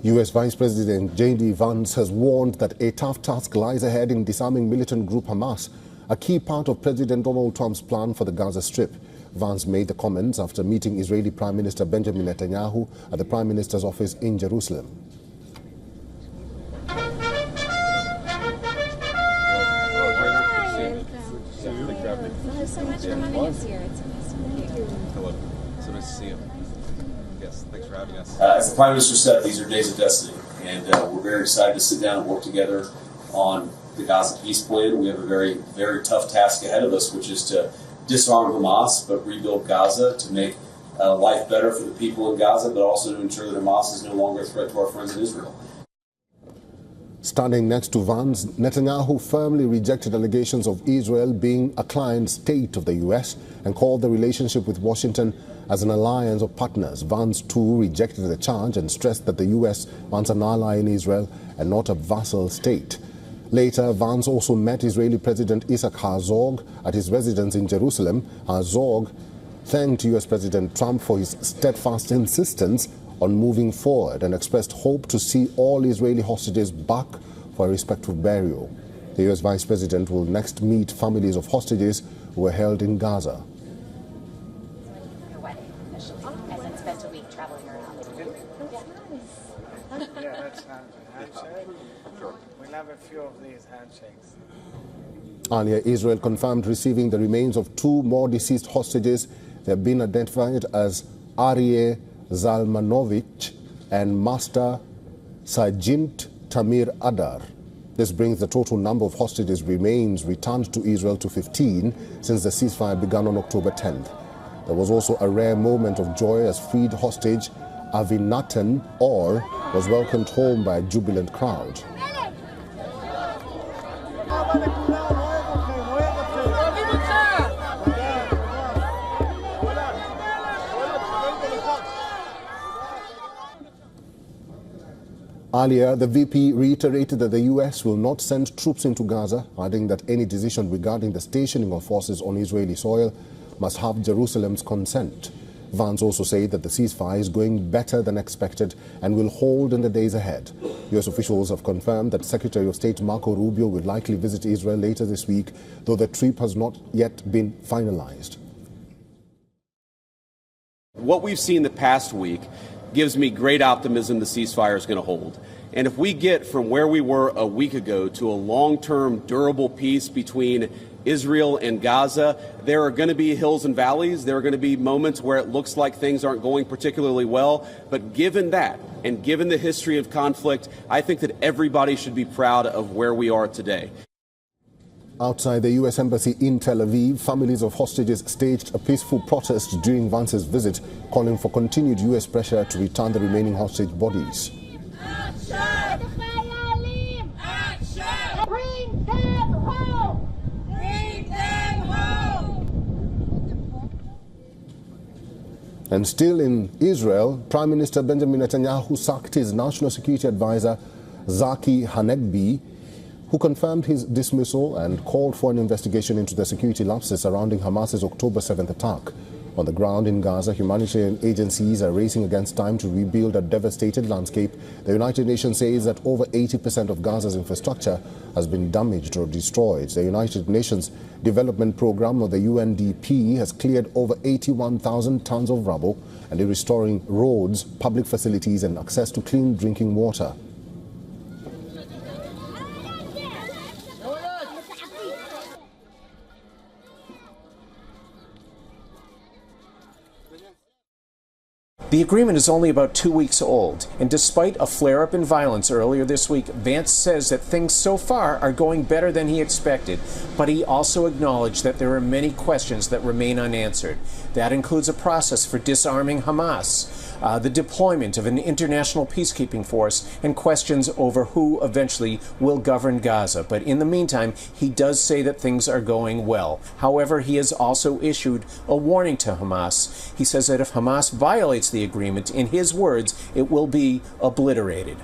U.S. Vice President J.D. Vance has warned that a tough task lies ahead in disarming militant group Hamas, a key part of President Donald Trump's plan for the Gaza Strip. Vance made the comments after meeting Israeli Prime Minister Benjamin Netanyahu at the Prime Minister's office in Jerusalem. Thanks so much for having us here. It's nice to meet you. Hello. So nice to see you. Yes, thanks for having us. As the Prime Minister said, these are days of destiny, and we're very excited to sit down and work together on the Gaza peace plan. We have a very, very tough task ahead of us, which is to disarm Hamas, but rebuild Gaza to make life better for the people in Gaza, but also to ensure that Hamas is no longer a threat to our friends in Israel. Standing next to Vance, Netanyahu firmly rejected allegations of Israel being a client state of the U.S. and called the relationship with Washington as an alliance of partners. Vance, too, rejected the charge and stressed that the U.S. wants an ally in Israel and not a vassal state. Later, Vance also met Israeli President Isaac Herzog at his residence in Jerusalem. Herzog thanked U.S. President Trump for his steadfast insistence on moving forward and expressed hope to see all Israeli hostages back for a respectful burial. The U.S. Vice President will next meet families of hostages who were held in Gaza. Your wedding officially. I said spent a week traveling around. Yeah, that's a handshake. We'll have a few of these handshakes. Earlier, Israel confirmed receiving the remains of two more deceased hostages. They have been identified as Aryeh Zalmanovich and Master Sergeant Tamir Adar. This brings the total number of hostages remains returned to Israel to 15 since the ceasefire began on October 10th. There was also a rare moment of joy as freed hostage Avinatan Or was welcomed home by a jubilant crowd. Earlier, the VP reiterated that the U.S. will not send troops into Gaza, adding that any decision regarding the stationing of forces on Israeli soil must have Jerusalem's consent. Vance also said that the ceasefire is going better than expected and will hold in the days ahead. U.S. officials have confirmed that Secretary of State Marco Rubio will likely visit Israel later this week, though the trip has not yet been finalized. What we've seen the past week gives me great optimism the ceasefire is going to hold. And if we get from where we were a week ago to a long-term durable peace between Israel and Gaza, there are going to be hills and valleys. There are going to be moments where it looks like things aren't going particularly well. But given that, and given the history of conflict, I think that everybody should be proud of where we are today. Outside the U.S. Embassy in Tel Aviv, families of hostages staged a peaceful protest during Vance's visit, calling for continued U.S. pressure to return the remaining hostage bodies. Action! Action! Bring them home! Bring them home! And still in Israel, Prime Minister Benjamin Netanyahu sacked his national security advisor, Zaki Hanegbi, who confirmed his dismissal and called for an investigation into the security lapses surrounding Hamas's October 7th attack. On the ground in Gaza, humanitarian agencies are racing against time to rebuild a devastated landscape. The United Nations says that over 80% of Gaza's infrastructure has been damaged or destroyed. The United Nations Development Programme, or the UNDP, has cleared over 81,000 tons of rubble and is restoring roads, public facilities and access to clean drinking water. The agreement is only about 2 weeks old, and despite a flare-up in violence earlier this week, Vance says that things so far are going better than he expected, but he also acknowledged that there are many questions that remain unanswered. That includes a process for disarming Hamas, the deployment of an international peacekeeping force, and questions over who eventually will govern Gaza. But in the meantime, he does say that things are going well. However, he has also issued a warning to Hamas. He says that if Hamas violates the agreement, in his words, it will be obliterated.